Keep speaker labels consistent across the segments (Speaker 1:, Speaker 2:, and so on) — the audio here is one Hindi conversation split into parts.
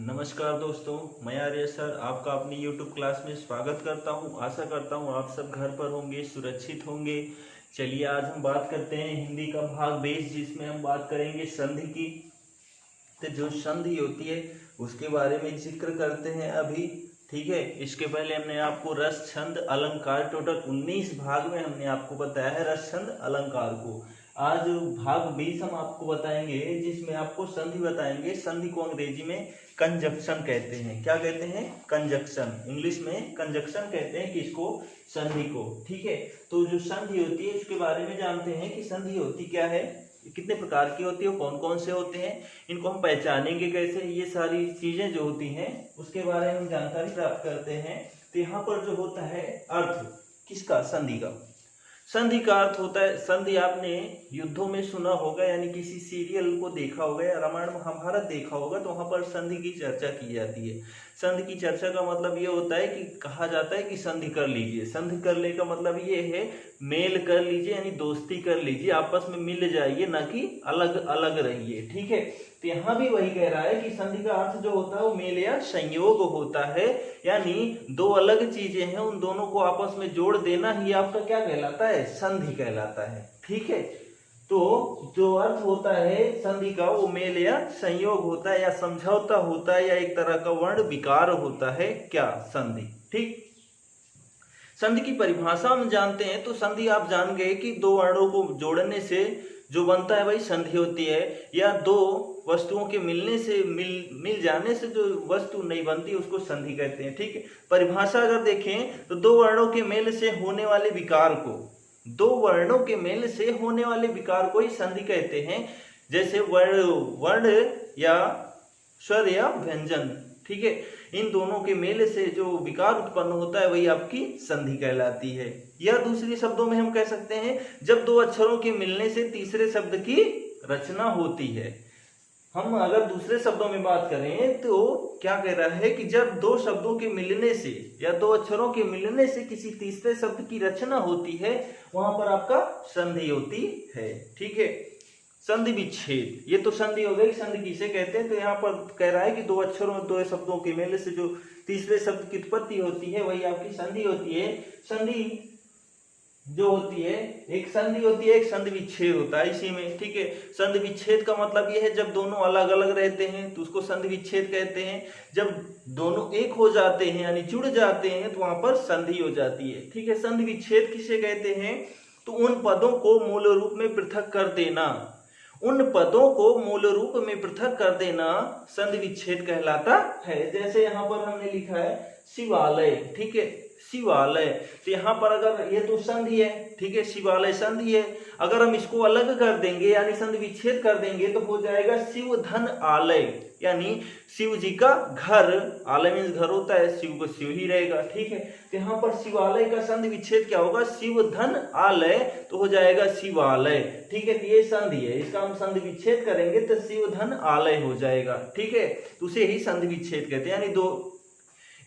Speaker 1: नमस्कार दोस्तों, मैं आर्य सर आपका अपनी YouTube क्लास में स्वागत करता हूं। आशा करता हूं आप सब घर पर होंगे, सुरक्षित होंगे। चलिए आज हम बात करते हैं हिंदी का भाग 20, जिसमें हम बात करेंगे संधि की। तो जो संधि होती है उसके बारे में जिक्र करते हैं अभी। ठीक है, इसके पहले हमने आपको रस, छंद, अलंकार, टोटल 19 भाग में हमने आपको बताया है रस, छंद, अलंकार को। आज भाग 20 हम आपको बताएंगे, जिसमें आपको संधि बताएंगे। संधि को अंग्रेजी में कंजक्शन कहते हैं। क्या कहते हैं? कंजक्शन। इंग्लिश में कंजक्शन कहते हैं किसको? संधि को। ठीक है, तो जो संधि होती है उसके बारे में जानते हैं कि संधि होती क्या है, कितने प्रकार की होती है, कौन कौन से होते हैं, इनको हम पहचानेंगे कैसे, ये सारी चीजें जो होती हैं उसके बारे में हम जानकारी प्राप्त करते हैं। तो यहाँ पर जो होता है अर्थ किसका? संधि का। संधि का अर्थ होता है, संधि आपने युद्धों में सुना होगा, यानी किसी सीरियल को देखा होगा या रामायण महाभारत देखा होगा, तो वहां पर संधि की चर्चा की जाती है। संधि की चर्चा का मतलब ये होता है कि कहा जाता है कि संधि कर लीजिए। संधि करने का मतलब ये है मेल कर लीजिए, यानी दोस्ती कर लीजिए, आपस में मिल जाइए, ना कि अलग अलग रहिए। ठीक है, तो यहाँ भी वही कह रहा है कि संधि का अर्थ जो होता है वो मेल या संयोग होता है, यानी दो अलग चीजें हैं, उन दोनों को आपस में जोड़ देना ही आपका क्या कहलाता है? संधि कहलाता है। ठीक है, तो जो अर्थ होता है संधि का वो मेल या संयोग होता है, या समझौता होता है, या एक तरह का वर्ण विकार होता है। क्या? संधि। ठीक, संधि की परिभाषा हम जानते हैं, तो संधि आप जान गए कि दो वर्णों को जोड़ने से जो बनता है वही संधि होती है, या दो वस्तुओं के मिलने से मिल जाने से जो वस्तु नहीं बनती उसको संधि कहते हैं। ठीक है, परिभाषा अगर देखें तो दो वर्णों के मेल से होने वाले विकार को, दो वर्णों के मेल से होने वाले विकार को ही संधि कहते हैं। जैसे वर्ण या स्वर या व्यंजन। ठीक है, इन दोनों के मेल से जो विकार उत्पन्न होता है वही आपकी संधि कहलाती है। या दूसरे शब्दों में हम कह सकते हैं जब दो अक्षरों के मिलने से तीसरे शब्द की रचना होती है। हम अगर दूसरे शब्दों में बात करें तो क्या कह रहा है कि जब दो शब्दों के मिलने से या दो अक्षरों के मिलने से किसी तीसरे शब्द की रचना होती है, वहां पर आपका संधि होती है। ठीक है, संधि विच्छेद, ये तो संधि हो गई। संधि किसे कहते हैं? तो यहाँ पर कह रहा है कि दो अक्षरों दो शब्दों के मेल से जो तीसरे शब्द की उत्पत्ति होती है वही आपकी संधि होती है। संधि जो होती है, एक संधि होती है, एक संधि विच्छेद होता है इसी में। ठीक है, संधि विच्छेद का मतलब ये है जब दोनों अलग अलग रहते हैं तो उसको संधि विच्छेद कहते हैं। जब दोनों एक हो जाते हैं यानी जुड़ जाते हैं तो वहां पर संधि हो जाती है। ठीक है, संधि विच्छेद किसे कहते हैं? तो उन पदों को मूल रूप में पृथक कर देना, उन पदों को मूल रूप में पृथक कर देना संधि विच्छेद कहलाता है। जैसे यहाँ पर हमने लिखा है शिवालय। ठीक है, शिवालय, तो यहाँ पर अगर ये तो संधि है, ठीक है, शिवालय संधि है। अगर हम इसको अलग कर देंगे यानी संधि विच्छेद कर देंगे तो हो जाएगा शिव धन आलय, यानी शिव जी का घर। आलय मीन्स घर होता है, शिव को शिव ही रहेगा। ठीक है, तो यहाँ पर शिवालय का संधि विच्छेद क्या होगा? शिव धन आलय, तो हो जाएगा शिवालय। ठीक है, तो ये संधि है, इसका हम संधि विच्छेद करेंगे तो शिव धन आलय हो जाएगा। ठीक है, तो उसे ही संधि विच्छेद कहते हैं, यानी दो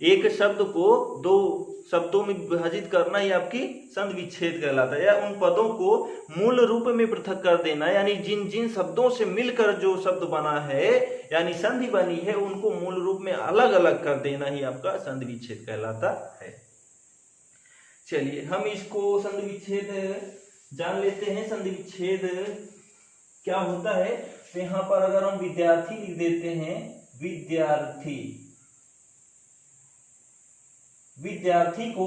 Speaker 1: एक शब्द को दो शब्दों में विभाजित करना ही आपकी संधि विच्छेद कहलाता है। या उन पदों को मूल रूप में पृथक कर देना, यानी जिन जिन शब्दों से मिलकर जो शब्द बना है यानी संधि बनी है उनको मूल रूप में अलग अलग कर देना ही आपका संधि विच्छेद कहलाता है। चलिए हम इसको संधि विच्छेद जान लेते हैं। संधि विच्छेद क्या होता है? तो यहाँ पर अगर हम विद्यार्थी लिख देते हैं, विद्यार्थी, विद्यार्थी को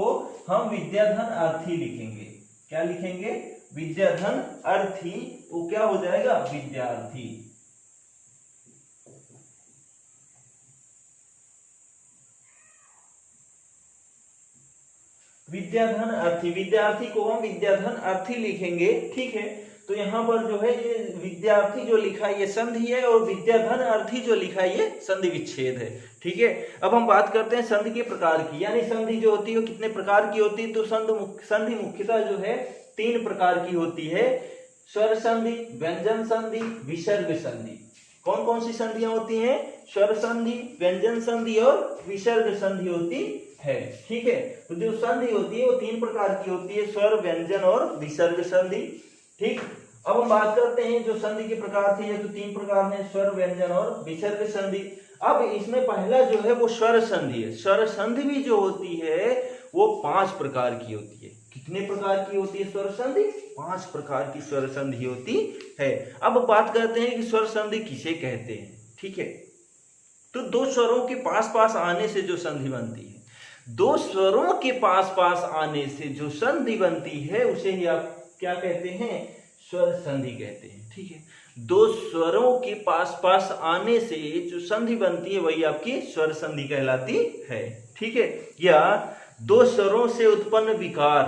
Speaker 1: हम विद्याधन अर्थी लिखेंगे। क्या लिखेंगे? विद्याधन अर्थी, वो क्या हो जाएगा? विद्यार्थी। विद्याधन अर्थी, विद्यार्थी को हम विद्याधन अर्थी लिखेंगे। ठीक है, तो यहाँ पर जो है ये विद्यार्थी जो लिखा है ये संधि है, और विद्याधन अर्थी जो लिखा है ये संधि विच्छेद है। ठीक है, अब हम बात करते हैं संधि के प्रकार की, यानी संधि जो होती है वो कितने प्रकार की होती है। तो संधि मुख्यतः जो है 3 प्रकार की होती है: स्वर संधि, व्यंजन संधि, विसर्ग संधि। कौन कौन सी संधियां होती हैं? स्वर संधि, व्यंजन संधि और विसर्ग संधि होती है। ठीक है, तो जो संधि होती है वो 3 प्रकार की होती है: स्वर, व्यंजन और विसर्ग संधि। ठीक, अब हम बात करते हैं जो संधि के प्रकार थे, ये तो 3 प्रकार हैं, स्वर, व्यंजन और विसर्ग संधि। अब इसमें पहला जो है वो स्वर संधि है। स्वर संधि भी जो होती है वो 5 प्रकार की होती है। कितने प्रकार की होती है स्वर संधि? 5 प्रकार की स्वर संधि होती है। अब बात करते हैं कि स्वर संधि किसे कहते हैं। ठीक है, तो दो स्वरों के पास पास आने से जो संधि बनती है, दो स्वरों के पास पास आने से जो संधि बनती है उसे ही आप क्या कहते हैं? स्वर संधि कहते हैं। ठीक है, दो स्वरों के पास पास आने से जो संधि बनती है वही आपकी स्वर संधि कहलाती है। ठीक है, या दो स्वरों से उत्पन्न विकार,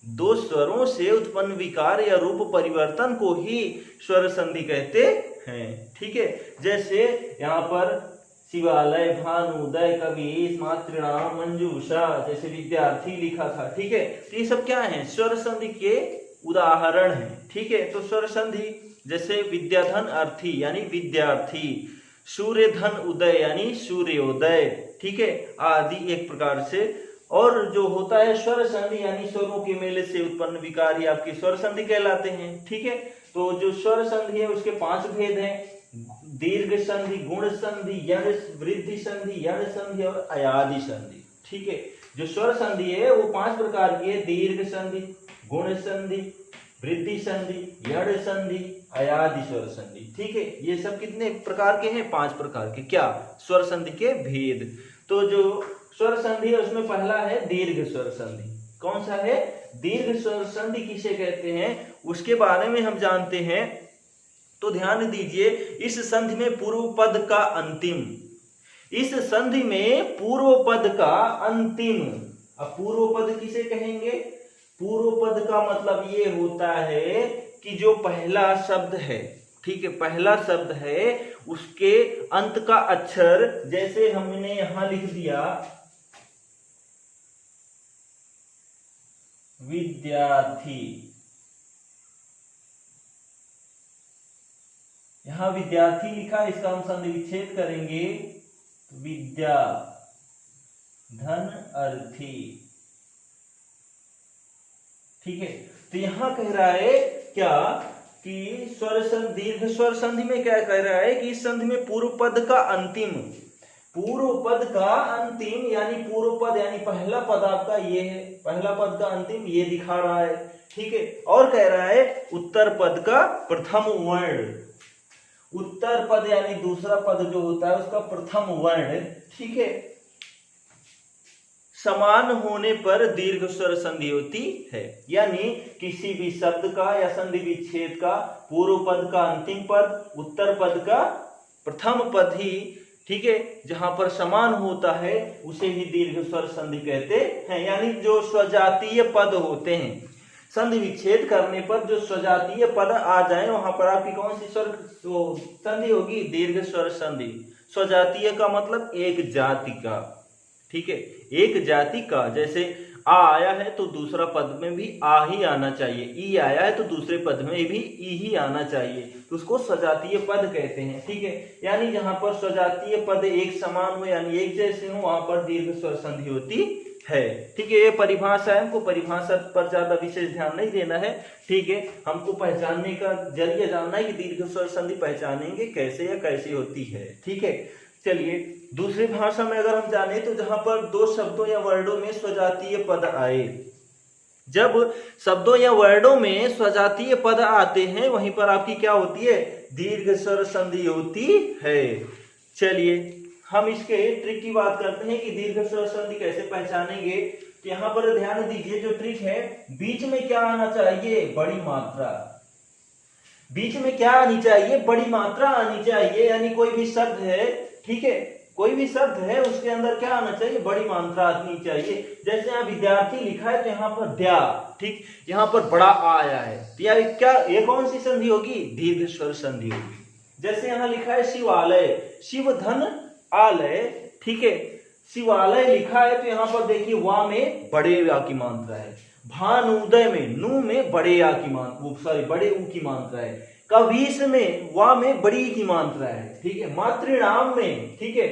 Speaker 1: दो स्वरों से उत्पन्न विकार या रूप परिवर्तन को ही स्वर संधि कहते हैं। ठीक है, जैसे यहाँ पर शिवालय, भानुदय, कबीर, मातृणाम, मंजूषा, जैसे विद्यार्थी लिखा था। ठीक है, तो ये सब क्या है? स्वर संधि के उदाहरण है। ठीक है, तो स्वर संधि जैसे विद्याधन अर्थी यानी विद्यार्थी, सूर्य धन उदय यानी सूर्योदय। ठीक है, आदि एक प्रकार से। और जो होता है स्वर संधि यानी स्वरों के मेले से उत्पन्न विकार आपके स्वर संधि कहलाते हैं। ठीक है, तो जो स्वर संधि है उसके 5 भेद हैं। दीर्घ संधि, गुण संधि, यण वृद्धि संधि, यण संधि और अयादि संधि। ठीक है, जो स्वर संधि है वो 5 प्रकार की है। दीर्घ संधि, गुण संधि, वृद्धि संधि, यण संधि, अयादि स्वर संधि। ठीक है, ये सब कितने प्रकार के हैं? 5 प्रकार के। क्या? स्वर संधि के भेद। तो जो स्वर संधि है उसमें पहला है दीर्घ स्वर संधि। कौन सा है? दीर्घ स्वर संधि किसे कहते हैं उसके बारे में हम जानते हैं। तो ध्यान दीजिए, इस संधि में पूर्व पद का अंतिम, इस संधि में पूर्व पद का अंतिम। अब पूर्व पद किसे कहेंगे? पूर्व पद का मतलब ये होता है कि जो पहला शब्द है, ठीक है, पहला शब्द है उसके अंत का अक्षर, जैसे हमने यहां लिख दिया विद्यार्थी, यहां विद्यार्थी लिखा, इसका हम संधि विच्छेद करेंगे तो विद्या धन अर्थी। ठीक है, तो यहां कह रहा है क्या कि स्वर संधि, दीर्घ स्वर संधि में क्या कह रहा है कि इस संधि में पूर्व पद का अंतिम, पूर्व पद का अंतिम यानी पूर्व पद यानी पहला पद आपका ये है, पहला पद का अंतिम ये दिखा रहा है। ठीक है, और कह रहा है उत्तर पद का प्रथम वर्ण, उत्तर पद यानी दूसरा पद जो होता है उसका प्रथम वर्ण, ठीक है, समान होने पर दीर्घ स्वर संधि होती है। यानी किसी भी शब्द का या संधि विच्छेद का पूर्व पद का अंतिम पद, उत्तर पद का प्रथम पद ही, ठीक है, जहां पर समान होता है उसे ही दीर्घ स्वर संधि कहते हैं। यानी जो स्वजातीय पद होते हैं, संधि विच्छेद करने पर जो स्वजातीय पद आ जाए वहां पर आपकी कौन सी स्वर संधि होगी? दीर्घ स्वर संधि। स्वजातीय का मतलब एक जाति का, ठीक है, एक जाति का। जैसे आ आया है तो दूसरा पद में भी आ ही आना चाहिए, ई आया है तो दूसरे पद में भी ई ही आना चाहिए, तो उसको स्वजातीय पद कहते हैं। ठीक है, यानी जहां पर स्वजातीय पद एक समान हो यानी एक जैसे हो वहां पर दीर्घ स्वर संधि होती है। ठीक है, ये परिभाषा है, हमको परिभाषा पर ज्यादा विशेष ध्यान नहीं देना है। ठीक है, हमको पहचानने का जरिए जानना है कि दीर्घ स्वर संधि पहचानेंगे कैसे या कैसे होती है। ठीक है, चलिए दूसरी भाषा में अगर हम जाने तो जहां पर दो शब्दों या वर्डों में स्वजातीय पद आए, जब शब्दों या वर्डों में स्वजातीय पद आते हैं वहीं पर आपकी क्या होती है? दीर्घ स्वर संधि होती है। चलिए हम इसके ट्रिक की बात करते हैं कि दीर्घ स्वर संधि कैसे पहचानेंगे। तो यहाँ पर ध्यान दीजिए, जो ट्रिक है, बीच में क्या आना चाहिए? बड़ी मात्रा। बीच में क्या आनी चाहिए? बड़ी मात्रा आनी चाहिए। यानी कोई भी शब्द है, ठीक है, कोई भी शब्द है उसके अंदर क्या आना चाहिए? बड़ी मात्रा आनी चाहिए। जैसे यहाँ विद्यार्थी लिखा है तो यहाँ पर द्या, ठीक, यहाँ पर बड़ा आ आया है, तो यार क्या ये कौन सी संधि होगी? दीर्घ स्वर संधि होगी। जैसे यहाँ लिखा है शिवालय, शिव धन आलय, ठीक है, शिवालय लिखा है तो यहाँ पर देखिए वा में बड़े या की मात्रा है, भानुदय में नू में बड़े या की मात्रा, बड़े ऊ की मात्रा है, कवीस में वा में बड़ी की मात्रा है, ठीक है, मातृणाम में, ठीक है,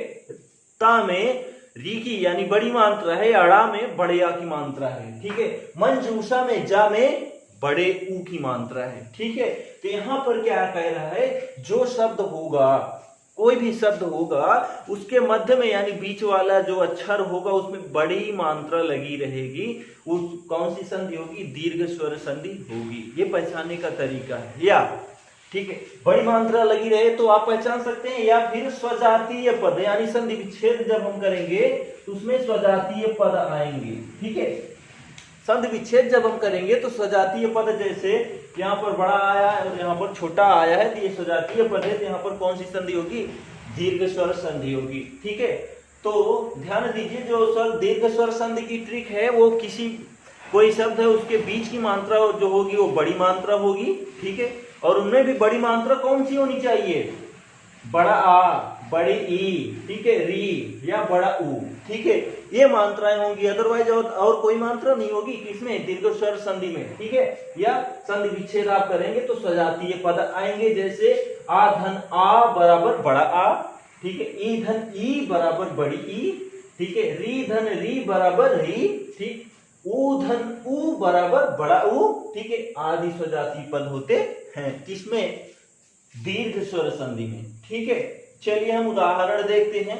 Speaker 1: ता में री की यानी बड़ी मात्रा है, अड़ा में बड़े या की मात्रा है, ठीक है, मंजूषा में जा में बड़े ऊ की मात्रा है। ठीक है, तो यहां पर क्या कह रहा है? जो शब्द होगा, कोई भी शब्द होगा उसके मध्य में यानी बीच वाला जो अक्षर होगा उसमें बड़ी मात्रा लगी रहेगी, उस कौन सी संधि होगी? दीर्घ स्वर संधि होगी। ये पहचानने का तरीका है। या ठीक है, बड़ी मात्रा लगी रहे तो आप पहचान सकते हैं। या फिर स्वजातीय पद यानी संधि विच्छेद जब हम करेंगे तो उसमें स्वजातीय पद आएंगे। ठीक है, संधि विच्छेद जब हम करेंगे तो स्वजातीय पद, जैसे यहाँ पर बड़ा आया है और यहाँ पर छोटा आया है, तो ये स्वजातीय पद है, तो यहाँ पर कौन सी संधि होगी? दीर्घ स्वर संधि होगी। ठीक है, तो ध्यान दीजिए जो स्वर दीर्घ स्वर संधि की ट्रिक है वो कोई शब्द है उसके बीच की मात्रा जो होगी वो बड़ी मात्रा होगी। ठीक है, और उनमें भी बड़ी मात्रा कौन सी होनी चाहिए? बड़ा आ, बड़ी ई, ठीक है, री या बड़ा ऊ। ठीक है, ये मात्राएं होंगी, अदरवाइज और कोई मात्रा नहीं होगी किसमें? दीर्घ स्वर संधि में। ठीक है, या संधि विच्छेद आप करेंगे तो स्वजातीय पद आएंगे, जैसे आ धन आ बराबर बड़ा आ, ठीक है, ई धन ई बराबर बड़ी ई, ठीक है, री धन री बराबर री, ठीक, ऊ धन ऊ बराबर बड़ा ऊ, ठीक है, आदि स्वजातीय पद होते हैं किसमें? दीर्घ स्वर संधि में। ठीक है, चलिए हम उदाहरण देखते हैं।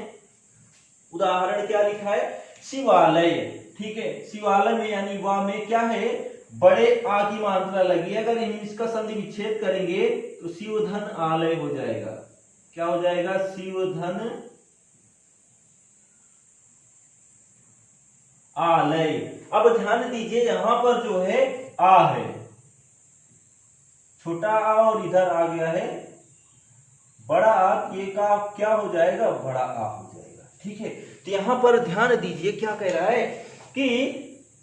Speaker 1: उदाहरण क्या लिखा है? शिवालय। ठीक है, शिवालय में यानी वा में क्या है? बड़े आ की मात्रा लगी है। अगर इसका संधि विच्छेद करेंगे तो शिवधन आलय हो जाएगा। क्या हो जाएगा? शिवधन आलय। अब ध्यान दीजिए यहां पर जो है आ है, छोटा आ और इधर आ गया है बड़ा आ, ये का क्या हो जाएगा? बड़ा आ हो जाएगा। ठीक है, तो यहां पर ध्यान दीजिए क्या कह रहा है कि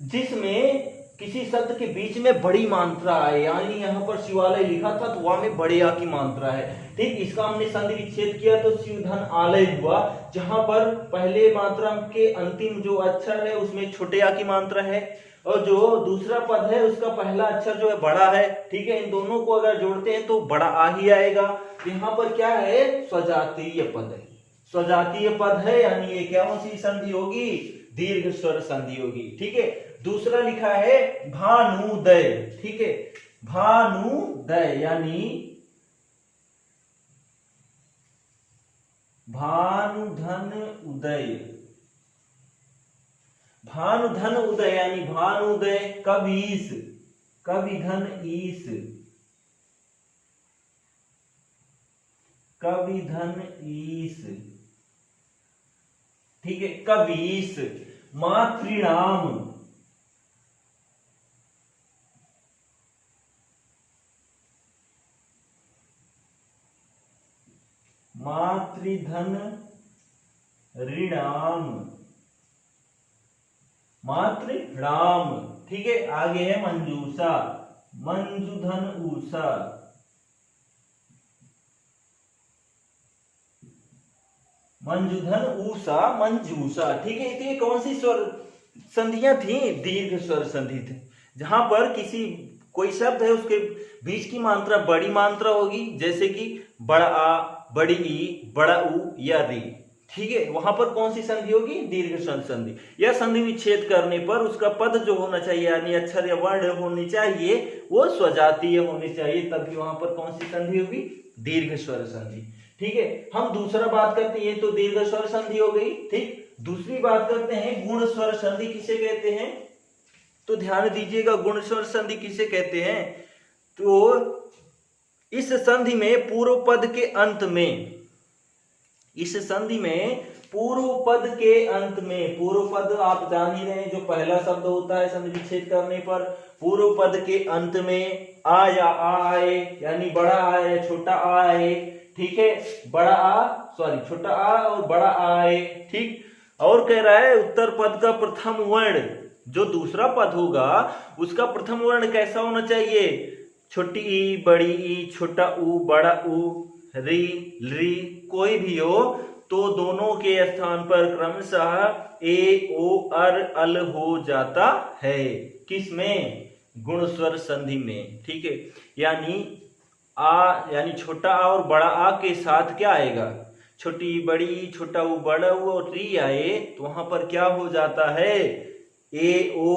Speaker 1: जिसमें किसी शब्द के बीच में बड़ी मात्रा आए, यानी यहाँ पर शिवालय लिखा था तो वहां में बड़े आ की मात्रा है। ठीक, इसका हमने संधि विच्छेद किया तो शिवधन आलय हुआ, जहां पर पहले मात्रा के अंतिम जो अक्षर है उसमें छोटे आ की मात्रा है और जो दूसरा पद है उसका पहला अक्षर जो है बड़ा है। ठीक है, इन दोनों को अगर जोड़ते हैं तो बड़ा आ ही आएगा। यहाँ पर क्या है? स्वजातीय पद है। स्वजातीय पद है यानी ये क्या सी संधि होगी? दीर्घ स्वर संधि होगी। ठीक है, दूसरा लिखा है भानुदय। ठीक है, भानुदय यानी भानुधन उदय। भानुधन उदय यानी भानुदय कवीस, कविधन ईस, कविधन ईस। ठीक है, कवीस। मातृणाम, मातृधन ऋणाम, मातृणाम। ठीक है, आगे है मंजूषा, मंजुधन ऊषा, मंजुधन ऊषा, मंजूषा। ठीक है, तो ये कौन सी स्वर संधियां थी? दीर्घ स्वर संधि थे, जहां पर कोई शब्द है उसके बीच की मात्रा बड़ी मात्रा होगी, जैसे कि बड़ा आ, बड़ी ई, बड़ा ऊ या री। ठीक है, वहां पर कौन सी संधि होगी? दीर्घ स्वर संधि। या संधि विच्छेद करने पर उसका पद जो होना चाहिए यानी अक्षर या वर्ण होनी चाहिए वो स्वजातीय होने चाहिए, तभी वहां पर कौन सी संधि होगी? दीर्घ स्वर संधि। ठीक है, हम दूसरा बात करते हैं, तो दीर्घ स्वर संधि हो गई। ठीक, दूसरी बात करते हैं गुण स्वर संधि किसे कहते हैं? तो ध्यान दीजिएगा गुण स्वर संधि किसे कहते हैं? तो इस संधि में पूर्व पद के अंत में, इस संधि में पूर्व पद के अंत में, पूर्व पद आप जान ही रहे हैं जो पहला शब्द होता है संधि विच्छेद करने पर, पूर्व पद के अंत में आ या आ आए, यानी बड़ा आ या छोटा आ आए। ठीक है, बड़ा आ छोटा आ और बड़ा आ आए। ठीक, और कह रहा है उत्तर पद का प्रथम वर्ण, जो दूसरा पद होगा उसका प्रथम वर्ण कैसा होना चाहिए? छोटी ई, बड़ी ई, छोटा ऊ, बड़ा ऊ, री, री, कोई भी हो तो दोनों के स्थान पर क्रमशः ए, ओ, अल हो जाता है। किसमें? गुण स्वर संधि में। ठीक है, यानी आ यानी छोटा आ और बड़ा आ के साथ क्या आएगा? छोटी बड़ी, छोटा ऊ, बड़ा ऊ और री आए तो वहां पर क्या हो जाता है? ए, ओ,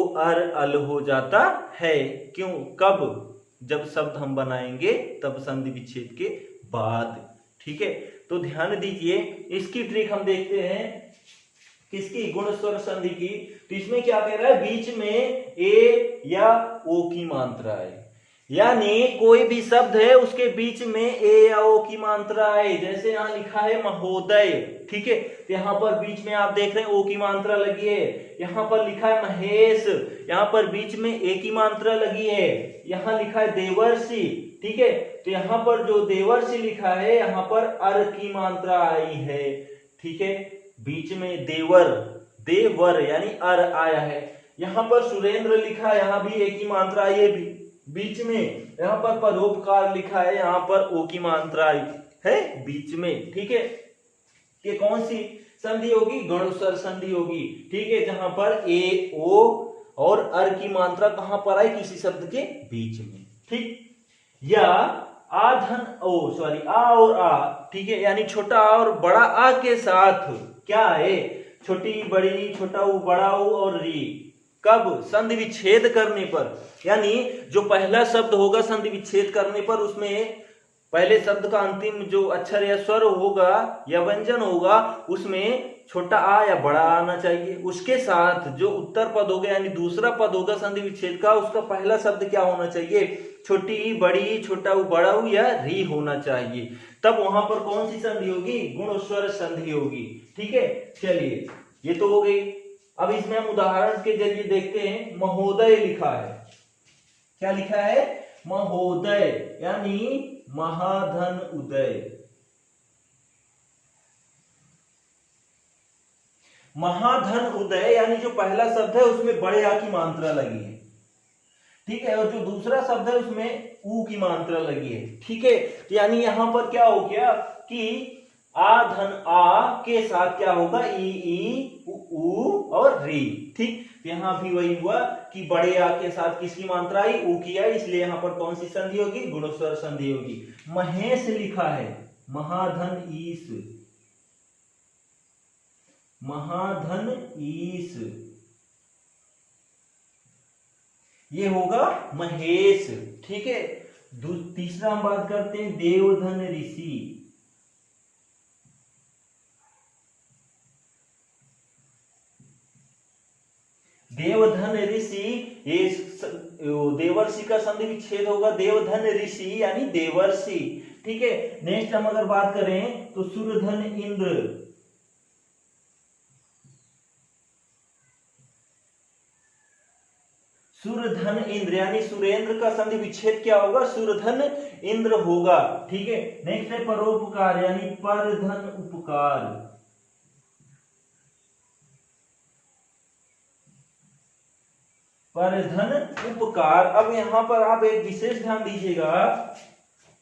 Speaker 1: अल हो जाता है। क्यों? कब? जब शब्द हम बनाएंगे तब संधि विच्छेद के बाद। ठीक है, तो ध्यान दीजिए, इसकी ट्रिक हम देखते हैं किसकी, गुण स्वर संधि की। तो इसमें क्या कह रहा है, बीच में ए या ओ की मात्रा है, यानी कोई भी शब्द है उसके बीच में ए या ओ की मात्रा है। जैसे यहाँ लिखा है महोदय, ठीक है, तो यहाँ पर बीच में आप देख रहे हैं ओ की मात्रा लगी है। यहाँ पर लिखा है महेश, यहाँ पर बीच में ए की मात्रा लगी है। यहाँ लिखा है देवर्षि, ठीक है, तो यहाँ पर जो देवर्षि लिखा है यहाँ पर अर की मात्रा आई है, ठीक है, बीच में देवर, देवर यानी अर आया है। यहाँ पर सुरेंद्र लिखा है, यहाँ भी ए की मात्रा आई है बीच में। यहाँ पर परोपकार लिखा है, यहाँ पर ओ की मात्रा आई है बीच में, ठीक है। ये कौन सी संधि होगी, गण स्वर संधि होगी, ठीक है, जहां पर ए ओ और अर की मात्रा कहां पर आई, किसी शब्द के बीच में, ठीक। या आ और आ, ठीक है, यानी छोटा आ और बड़ा आ के साथ क्या है, छोटी बड़ी, छोटा ऊ बड़ा ऊ और री, कब, संधि विच्छेद करने पर, यानी जो पहला शब्द होगा संधि विच्छेद करने पर उसमें पहले शब्द का अंतिम जो अक्षर या स्वर होगा या व्यंजन होगा उसमें छोटा आ या बड़ा आ आना चाहिए। उसके साथ जो उत्तर पद होगा यानी दूसरा पद होगा संधि विच्छेद का, उसका पहला शब्द क्या होना चाहिए, छोटी बड़ी, छोटा ऊ बड़ा ऊ या री होना चाहिए। तब वहां पर कौन सी संधि होगी, गुण स्वर संधि होगी, ठीक है। चलिए ये तो हो गई। अब इसमें हम उदाहरण के जरिए देखते हैं। महोदय लिखा है, क्या लिखा है, महोदय यानी महाधन उदय, महाधन उदय यानी जो पहला शब्द है उसमें बड़े आ की मात्रा लगी है, ठीक है, और जो दूसरा शब्द है उसमें ऊ की मात्रा लगी है, ठीक है। यानी यहां पर क्या हो गया कि आ धन आ के साथ क्या होगा, ई ऊ और री, ठीक। यहां भी वही हुआ कि बड़े आ के साथ किसकी मात्रा आई, ऊ की आई, इसलिए यहां पर कौन सी संधि होगी, गुणस्वर संधि होगी। महेश लिखा है, महाधन ईश, महाधन ईश, ये होगा महेश, ठीक है। तीसरा हम बात करते हैं देवधन ऋषि, देवधन ऋषि, ये देवर्षि का संधि विच्छेद होगा, देवधन ऋषि यानी देवर्षि, ठीक है। नेक्स्ट हम अगर बात करें तो सुरधन इंद्र, सुरधन इंद्र यानी सुरेंद्र का संधि विच्छेद क्या होगा, सुरधन इंद्र होगा, ठीक है। नेक्स्ट है परोपकार यानी परधन उपकार, परधन उपकार। अब यहां पर आप एक विशेष ध्यान दीजिएगा,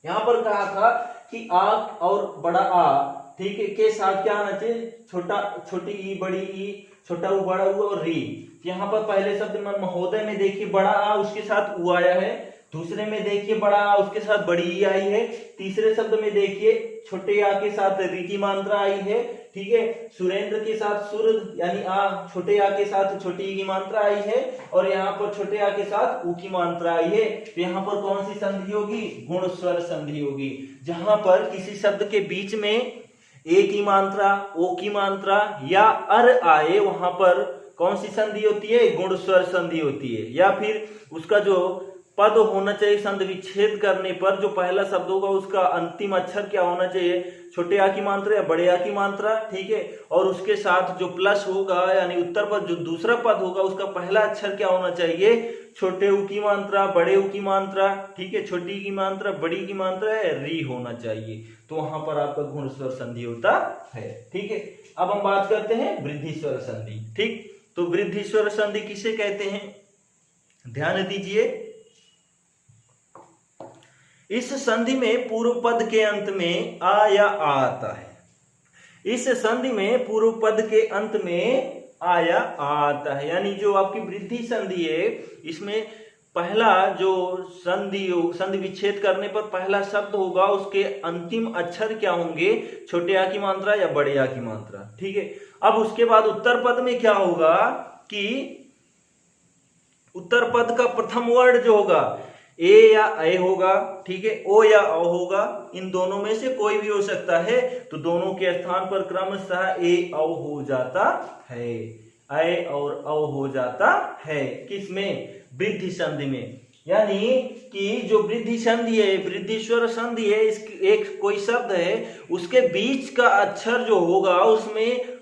Speaker 1: यहां पर कहा था कि आ और बड़ा आ, ठीक है, के साथ क्या आना चाहिए, छोटा, छोटी ई, बड़ी ई, छोटा ऊ, बड़ा ऊ और री। यहाँ पर पहले शब्द में महोदय में देखिए बड़ा आ उसके साथ ऊ आया है, दूसरे में देखिए बड़ा आ उसके साथ बड़ी ई आई है, तीसरे शब्द में देखिए छोटे आ के साथ री की मात्रा आई है, ठीक है। सुरेंद्र के साथ सुर यानी आ, छोटे आ के साथ छोटी ई की मात्रा आई है, और यहाँ पर छोटे आ के साथ ऊ की मात्रा आई है। तो यहाँ पर कौन सी संधि होगी, गुण स्वर संधि होगी। जहां पर किसी शब्द के बीच में ए की मात्रा, ओ की मात्रा या अर आए वहां पर कौन सी संधि होती है, गुण स्वर संधि होती है। या फिर उसका जो पद होना चाहिए संधि विच्छेद करने पर, जो पहला शब्द होगा उसका अंतिम अक्षर क्या होना चाहिए, छोटे आ की मात्रा या बड़े आ की मात्रा, ठीक है। और उसके साथ जो प्लस होगा यानी उत्तर पद जो दूसरा पद होगा उसका पहला अक्षर क्या होना चाहिए, छोटे ऊ की मात्रा, बड़े ऊ की मात्रा, ठीक है, छोटी की मात्रा, बड़ी की मात्रा है, री होना चाहिए। तो वहां पर आपका गुण स्वर संधि होता है, ठीक है। अब हम बात करते हैं वृद्धि स्वर संधि, ठीक। तो वृद्धि स्वर संधि किसे कहते हैं, ध्यान दीजिए। इस संधि में पूर्व पद के अंत में आ या आ आता है। इस संधि में पूर्व पद के अंत में आ या आ आता है, यानी जो आपकी वृद्धि संधि है इसमें पहला जो संधि विच्छेद करने पर पहला शब्द होगा उसके अंतिम अक्षर क्या होंगे, छोटे आ की मात्रा या बड़े आ की मात्रा, ठीक है। अब उसके बाद उत्तर पद में क्या होगा कि उत्तर पद का प्रथम वर्ड जो होगा ए या ए होगा, ठीक है, ओ या औ होगा, इन दोनों में से कोई भी हो सकता है। तो दोनों के स्थान पर क्रमशः ए औ हो जाता है, ए और औ हो जाता है। किसमें? वृद्धि संधि में। यानी कि जो वृद्धि संधि है, वृद्धि स्वर संधि है, एक कोई शब्द है, उसके बीच का अक्षर जो होगा उसमें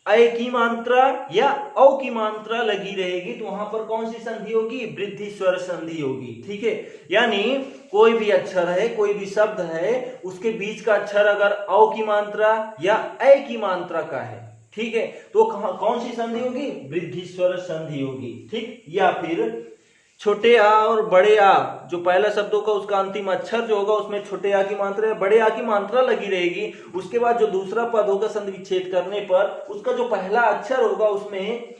Speaker 1: अ की मात्रा या औ की मात्रा लगी रहेगी, तो वहां पर कौन सी संधि होगी? वृद्धि स्वर संधि होगी, ठीक है। यानी कोई भी अक्षर है, कोई भी शब्द है, उसके बीच का अक्षर अगर औ की मात्रा या अ की मात्रा का है, ठीक है, तो कौन सी संधि होगी? वृद्धि स्वर संधि होगी, ठीक। या फिर छोटे आ और बड़े आ, जो पहला शब्द होगा उसका अंतिम अक्षर जो होगा उसमें छोटे आ की मात्रा या बड़े आ की मात्रा लगी रहेगी, उसके बाद जो दूसरा पद होगा संधि विच्छेद करने पर उसका जो पहला अक्षर होगा उसमें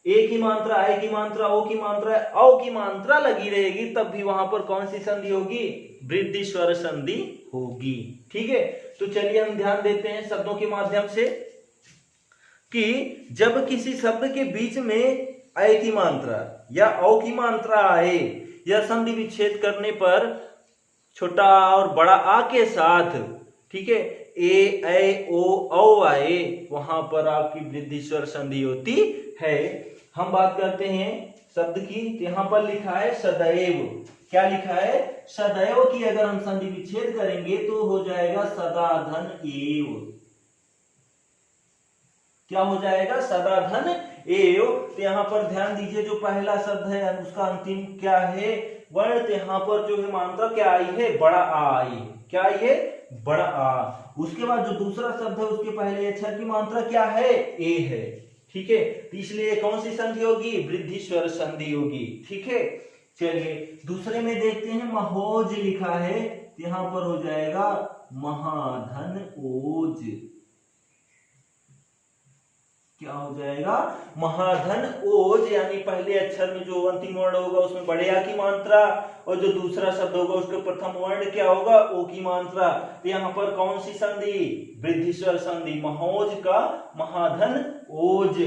Speaker 1: ए की मात्रा, आई की मात्रा, ओ की मात्रा, औ की मात्रा लगी रहेगी, तब भी वहां पर कौन सी संधि होगी? वृद्धि स्वर संधि होगी, ठीक है। तो चलिए हम ध्यान देते हैं शब्दों के माध्यम से कि जब किसी शब्द के बीच में अ की मात्रा या औ की मात्रा आए या संधि विच्छेद करने पर छोटा आ और बड़ा आ के साथ, ठीक है, ए ऐ ओ औ आए, वहां पर आपकी वृद्धि स्वर संधि होती है। हम बात करते हैं शब्द की, यहां पर लिखा है सदैव। क्या लिखा है? सदैव की अगर हम संधि विच्छेद करेंगे तो हो जाएगा सदा धन एव। क्या हो जाएगा? सदा धन एव। तो यहाँ पर ध्यान दीजिए, जो पहला शब्द है उसका अंतिम क्या है? वर्ण। तो यहाँ पर जो है मात्रा क्या आई है? बड़ा आ आई। क्या आई है? बड़ा आ। उसके बाद जो दूसरा शब्द है उसके पहले अक्षर की मात्रा क्या है? ए है, ठीक है। तो इसलिए कौन सी संधि होगी? वृद्धि स्वर संधि होगी, ठीक है। चलिए दूसरे में देखते हैं, महोज लिखा है, यहाँ पर हो जाएगा महाधन ओज। क्या हो जाएगा? महाधन ओज। यानी पहले अक्षर में जो अंतिम वर्ण होगा उसमें बड़े आ की मात्रा, और जो दूसरा शब्द होगा उसका प्रथम वर्ण क्या होगा? ओ की मात्रा। तो यहाँ पर कौन सी संधि? वृद्धि स्वर संधि। महोज का महाधन ओज,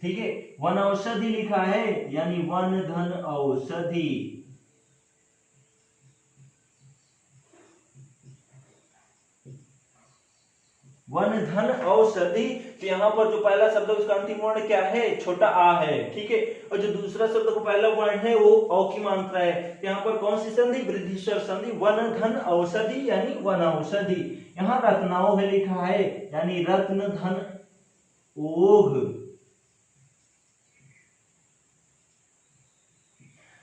Speaker 1: ठीक है। वन औषधि लिखा है, यानी वन धन औषधि। वन धन औषधि। तो यहाँ पर जो पहला शब्द है उसका अंतिम वर्ण क्या है? छोटा आ है, ठीक है। और जो दूसरा शब्द का पहला वर्ण है वो औ की मात्रा है। तो यहाँ पर कौन सी संधि? वृद्धि स्वर संधि। वन धन औषधि यानी वन औषधि। यहाँ रत्नाओग लिखा है, यानी रत्न धन ओघ।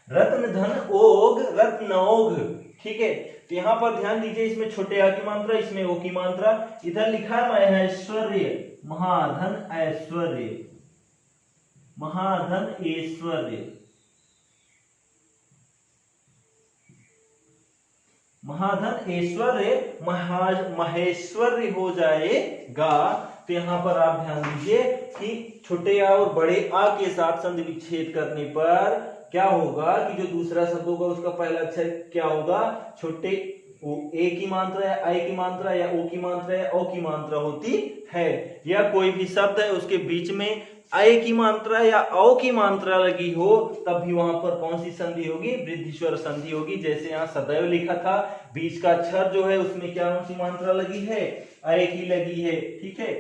Speaker 1: रत्न धन ओघ, रत्नौघ, ठीक है। तो यहाँ पर ध्यान दीजिए, इसमें छोटे आ की मात्रा, इसमें ओ की मात्रा। इधर लिखा है ऐश्वर्य, महाधन ऐश्वर्य, महाधन ऐश्वर्य, महाधन ऐश्वर्य, महेश्वर्य हो जाएगा। तो यहाँ पर आप ध्यान दीजिए कि छोटे आ और बड़े आ के साथ संधि विच्छेद करने पर क्या होगा कि जो दूसरा शब्द होगा उसका पहला अक्षर क्या होगा? छोटे ए की मात्रा या आई की मात्रा या ओ की मात्रा या औ की मात्रा होती है। या कोई भी शब्द है उसके बीच में आई की मात्रा या औ की मात्रा लगी हो, तब भी वहां पर कौन सी संधि होगी? वृद्धि स्वर संधि होगी। जैसे यहाँ सदैव लिखा था, बीच का अक्षर जो है उसमें क्या कौन सी मात्रा लगी है? आई की लगी है, ठीक है।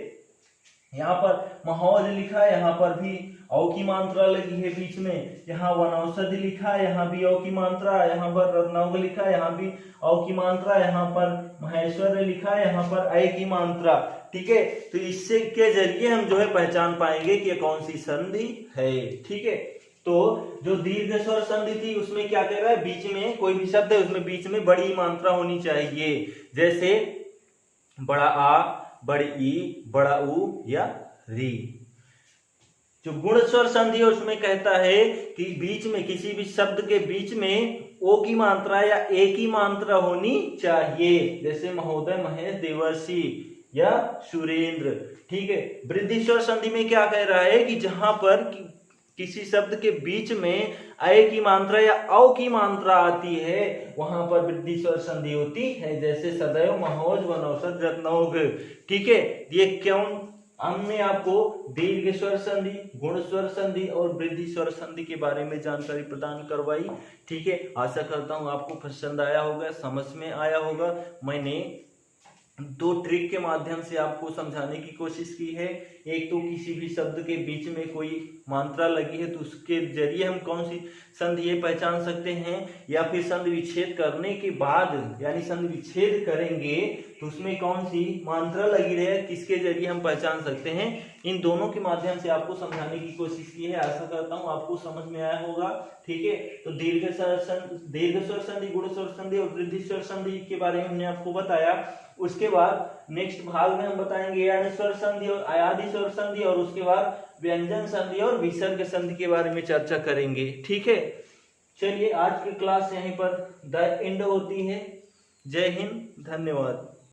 Speaker 1: यहाँ पर महोज लिखा है, यहाँ पर भी औ की मात्रा लगी है बीच में। यहाँ वनौषधि लिखा है, यहाँ भी औ की मात्रा। यहाँ पर रत्नौघ लिखा है, यहाँ भी औ की मात्रा। यहाँ पर महेश्वर लिखा है, यहाँ पर ऐ की मात्रा, ठीक है। तो इससे के जरिए हम जो है पहचान पाएंगे कि कौन सी संधि है, ठीक है। तो जो दीर्घ स्वर संधि थी उसमें क्या कह रहा है? बीच में कोई भी शब्द है उसमें बीच में बड़ी मात्रा होनी चाहिए। जैसे बड़ा आ, बड़ी ई, बड़ा ऊ या री। जो गुण स्वर संधि है उसमें कहता है कि बीच में किसी भी शब्द के बीच में ओ की मात्रा या ए की मात्रा होनी चाहिए। जैसे महोदय, महेश, देवर्षि या सुरेंद्र, ठीक है। वृद्धि स्वर संधि में क्या कह रहा है कि जहां पर किसी शब्द के बीच में अ की मात्रा या औ की मात्रा आती है वहां पर वृद्धि स्वर संधि होती है। जैसे सदैव, महोज, वनौषध, रत्नौघ, ठीक है। ये क्यों हमने आपको दीर्घ स्वर संधि, गुण स्वर संधि और वृद्धि स्वर संधि के बारे में जानकारी प्रदान करवाई। ठीक है, आशा करता हूं आपको पसंद आया होगा, समझ में आया होगा। मैंने दो ट्रिक के माध्यम से आपको समझाने की कोशिश की है। एक तो किसी भी शब्द के बीच में कोई मात्रा लगी है तो उसके जरिए हम कौन सी संधि ये पहचान सकते हैं, या फिर संधि विच्छेद करने के बाद यानी संधि विच्छेद करेंगे तो उसमें कौन सी मात्रा लगी रहे किसके जरिए हम पहचान सकते हैं। इन दोनों के माध्यम से आपको समझाने की कोशिश की है। आशा करता हूँ आपको समझ में आया होगा। ठीक है, तो दीर्घ स्वर संधि, गुण स्वर संधि और वृद्धि स्वर संधि के बारे में हमने आपको बताया। उसके बाद नेक्स्ट भाग में हम बताएंगे अण स्वर संधि और अयादि स्वर संधि, और उसके बाद व्यंजन संधि और विसर्ग संधि के बारे में चर्चा करेंगे। ठीक है, चलिए आज की क्लास यहीं पर द एंड होती है। जय हिंद, धन्यवाद।